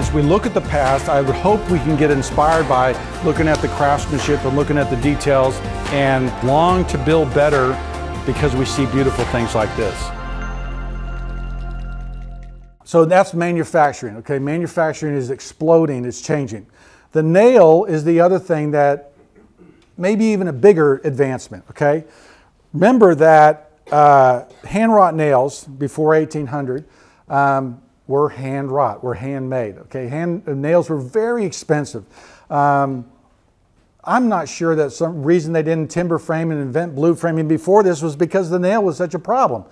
as we look at the past, I would hope we can get inspired by looking at the craftsmanship and looking at the details and long to build better because we see beautiful things like this. So that's manufacturing, okay? Manufacturing is exploding, it's changing. The nail is the other thing that maybe even a bigger advancement, okay? Remember that hand-wrought nails before 1800 were hand-wrought, were handmade, okay? Nails were very expensive. I'm not sure that some reason they didn't timber frame and invent blue framing before this was because the nail was such a problem.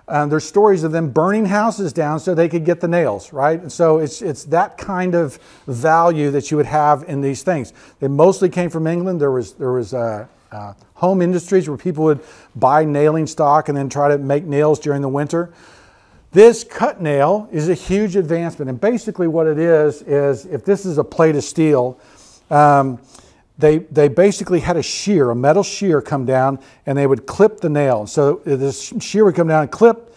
There's stories of them burning houses down so they could get the nails, right? And so it's that kind of value that you would have in these things. They mostly came from England. There was home industries where people would buy nailing stock and then try to make nails during the winter. This cut nail is a huge advancement, and basically what it is if this is a plate of steel, they basically had a shear, a metal shear come down, and they would clip the nail. So this shear would come down and clip.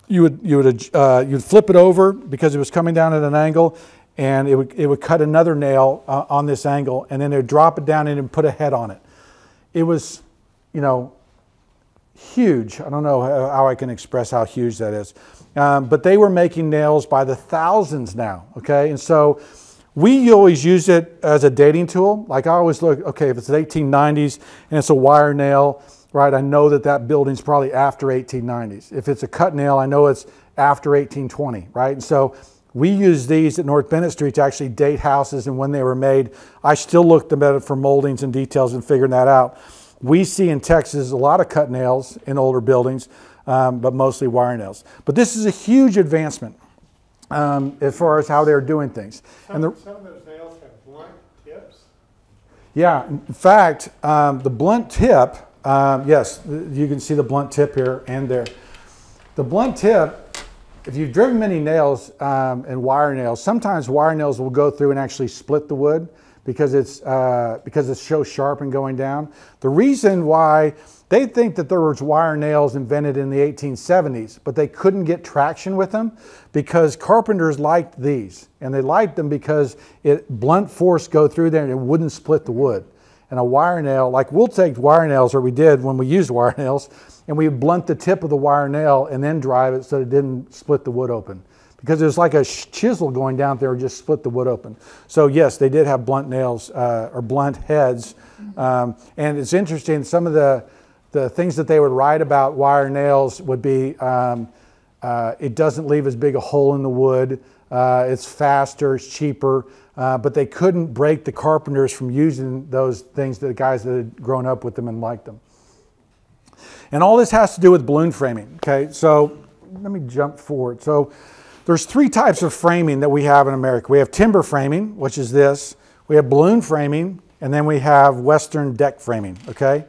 You'd flip it over because it was coming down at an angle, and it would cut another nail on this angle, and then they would drop it down and put a head on it. It was, you know, huge. I don't know how I can express how huge that is. But they were making nails by the thousands now, okay? And so we always use it as a dating tool. Like I always look, okay, if it's the 1890s and it's a wire nail, right, I know that that building's probably after 1890s. If it's a cut nail, I know it's after 1820, right? And so we use these at North Bennett Street to actually date houses and when they were made. I still look them at it for moldings and details and figuring that out. We see in Texas a lot of cut nails in older buildings, but mostly wire nails. But this is a huge advancement as far as how they're doing things. Some of those nails have blunt tips? Yeah, in fact, the blunt tip, yes, you can see the blunt tip here and there. The blunt tip, if you've driven many nails and wire nails, sometimes wire nails will go through and actually split the wood because it's so sharp and going down. The reason why they think that there was wire nails invented in the 1870s, but they couldn't get traction with them because carpenters liked these. And they liked them because blunt force go through there and it wouldn't split the wood. And a wire nail, like we'll take wire nails, or we did when we used wire nails, and we would blunt the tip of the wire nail and then drive it so it didn't split the wood open. Because it was like a chisel going down there and just split the wood open. So yes, they did have blunt nails or blunt heads. And it's interesting, some of the things that they would write about wire nails would be, it doesn't leave as big a hole in the wood, it's faster, it's cheaper, but they couldn't break the carpenters from using those things, the guys that had grown up with them and liked them. And all this has to do with balloon framing, okay? So let me jump forward. So there's three types of framing that we have in America. We have timber framing, which is this. We have balloon framing, and then we have Western deck framing, okay?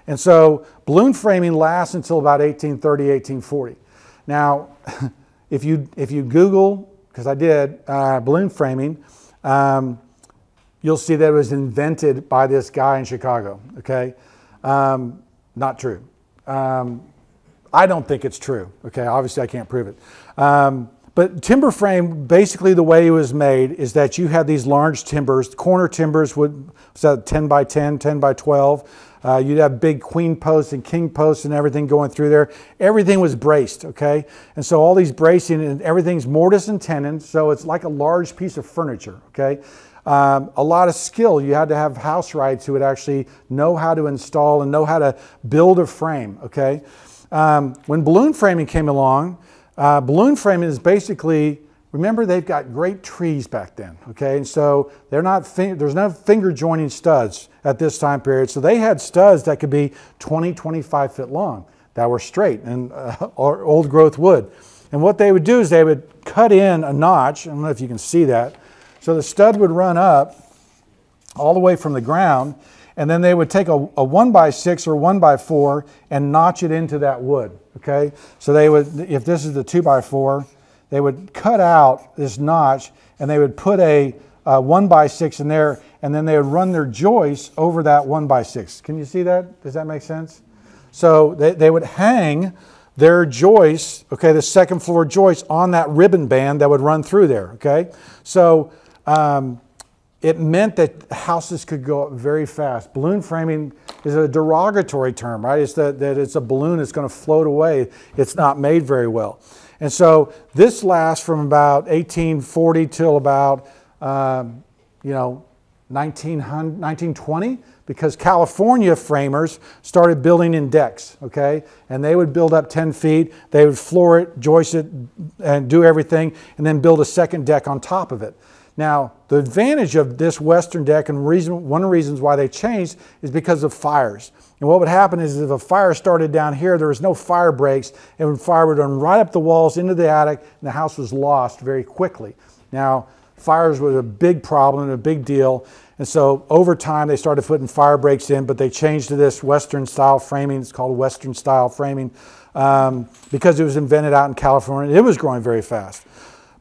And so balloon framing lasts until about 1830, 1840. Now, if you Google, because I did, balloon framing, you'll see that it was invented by this guy in Chicago, okay? Not true. I don't think it's true, okay? Obviously, I can't prove it. But timber frame, basically the way it was made is that you had these large timbers. Corner timbers was 10 by 10, 10 by 12. You'd have big queen posts and king posts and everything going through there. Everything was braced, okay? And so all these bracing and everything's mortise and tenon, so it's like a large piece of furniture, okay? A lot of skill. You had to have house wrights who would actually know how to install and know how to build a frame, okay? When balloon framing came along, balloon framing is basically, remember they've got great trees back then, okay? And so there's no finger joining studs at this time period. So they had studs that could be 20, 25 feet long that were straight and or old growth wood. And what they would do is they would cut in a notch. I don't know if you can see that. So the stud would run up all the way from the ground, and then they would take a 1x6 or 1x4 and notch it into that wood, okay? So they would, if this is the 2x4, they would cut out this notch and they would put a 1x6 in there, and then they would run their joists over that 1x6. Can you see that? Does that make sense? So they would hang their joists, okay, the second floor joists on that ribbon band that would run through there, okay? So it meant that houses could go up very fast. Balloon framing is a derogatory term, right? It's that it's a balloon that's going to float away. It's not made very well. And so this lasts from about 1840 till about, 1920, because California framers started building in decks, okay? And they would build up 10 feet, they would floor it, joist it, and do everything, and then build a second deck on top of it. Now, the advantage of this western deck, and one of the reasons why they changed, is because of fires. And what would happen is if a fire started down here, there was no fire breaks, and fire would run right up the walls into the attic, and the house was lost very quickly. Now, fires was a big problem and a big deal, and so over time they started putting fire breaks in, but they changed to this western style framing. It's called western style framing because it was invented out in California. It was growing very fast.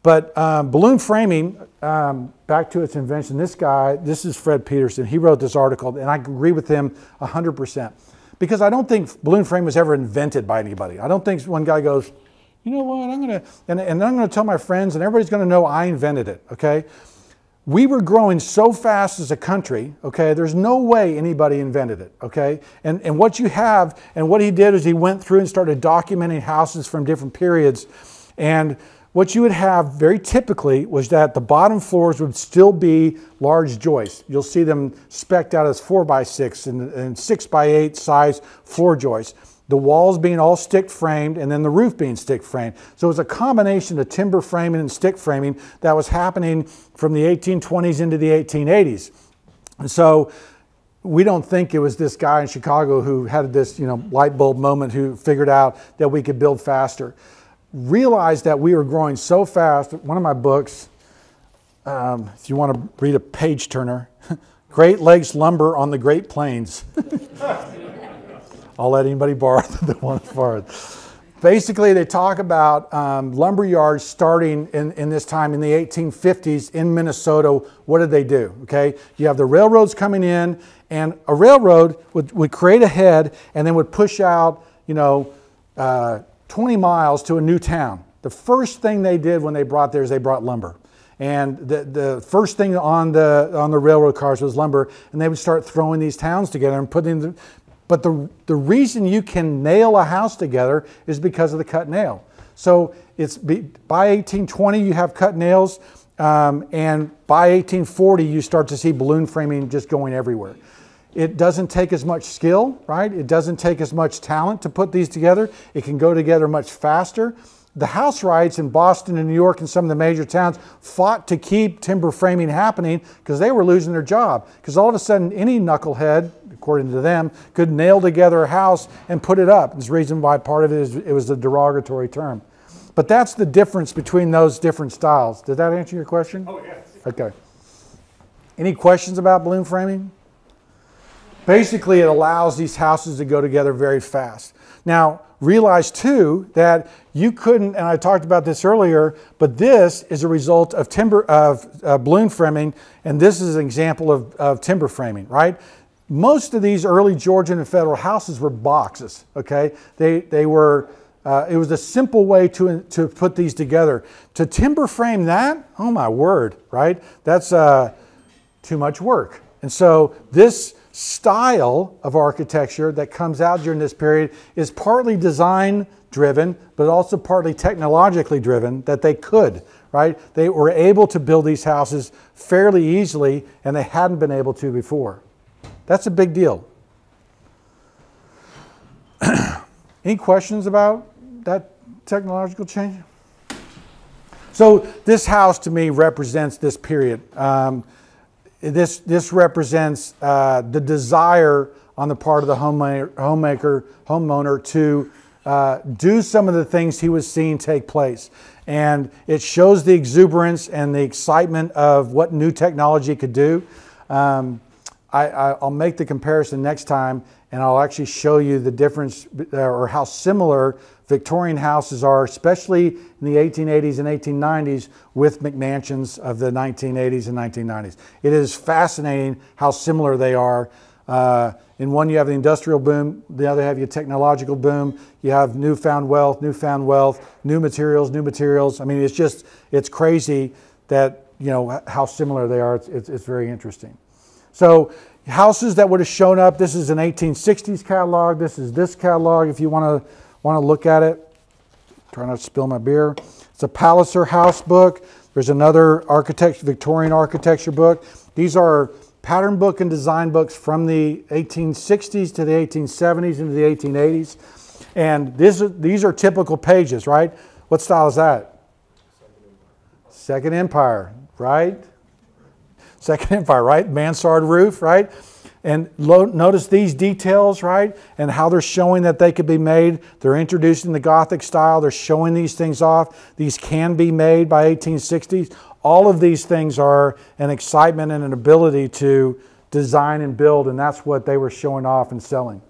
But balloon framing, back to its invention, this is Fred Peterson. He wrote this article, and I agree with him 100%. Because I don't think balloon framing was ever invented by anybody. I don't think one guy goes, you know what, I'm going to tell my friends, and everybody's going to know I invented it, okay? We were growing so fast as a country, okay, there's no way anybody invented it, okay? And what you have, and what he did is he went through and started documenting houses from different periods, and what you would have very typically was that the bottom floors would still be large joists. You'll see them spec'd out as 4x6 and 6x8 size floor joists. The walls being all stick framed and then the roof being stick framed. So it was a combination of timber framing and stick framing that was happening from the 1820s into the 1880s. And so we don't think it was this guy in Chicago who had this, light bulb moment who figured out that we could build faster. Realized that we were growing so fast. One of my books, if you want to read a page turner, Great Lakes Lumber on the Great Plains. I'll let anybody borrow the one to borrow. Basically, they talk about lumber yards starting in this time in the 1850s in Minnesota. What did they do? Okay, you have the railroads coming in, and a railroad would create a head and then would push out, 20 miles to a new town. The first thing they did when they brought there is they brought lumber. And the first thing on the railroad cars was lumber, and they would start throwing these towns together and putting them. But the reason you can nail a house together is because of the cut nail. So by 1820 you have cut nails, and by 1840 you start to see balloon framing just going everywhere. It doesn't take as much skill, right? It doesn't take as much talent to put these together. It can go together much faster. The house riots in Boston and New York and some of the major towns fought to keep timber framing happening because they were losing their job. Because all of a sudden, any knucklehead, according to them, could nail together a house and put it up. There's a reason why part of it is it was a derogatory term. But that's the difference between those different styles. Did that answer your question? Oh, yes. Okay. Any questions about balloon framing? Basically, it allows these houses to go together very fast. Now, realize too that you couldn't, and I talked about this earlier, but this is a result of balloon framing, and this is an example of timber framing, right? Most of these early Georgian and federal houses were boxes, okay? They were, it was a simple way to put these together. To timber frame that, oh my word, right? That's too much work. And so this style of architecture that comes out during this period is partly design driven, but also partly technologically driven, that they could, right? They were able to build these houses fairly easily, and they hadn't been able to before. That's a big deal. Any questions about that technological change? So this house to me represents this period. This represents the desire on the part of the homeowner to do some of the things he was seeing take place. And it shows the exuberance and the excitement of what new technology could do. I'll make the comparison next time, and I'll actually show you the difference or how similar Victorian houses are, especially in the 1880s and 1890s, with McMansions of the 1980s and 1990s. It is fascinating how similar they are. In one you have the industrial boom, the other have your technological boom. You have newfound wealth, new materials. I mean, it's crazy that, you know, how similar they are. It's very interesting. So houses that would have shown up, this is an 1860s catalog. This is this catalog if you want to look at it. Try not to spill my beer. It's a Palliser house book. There's another Victorian architecture book. These are pattern book and design books from the 1860s to the 1870s into the 1880s. And these are typical pages, right? What style is that? Second Empire, right? Second Empire, right? Mansard roof, right? And notice these details, right? And how they're showing that they could be made. They're introducing the Gothic style. They're showing these things off. These can be made by 1860s. All of these things are an excitement and an ability to design and build, and that's what they were showing off and selling.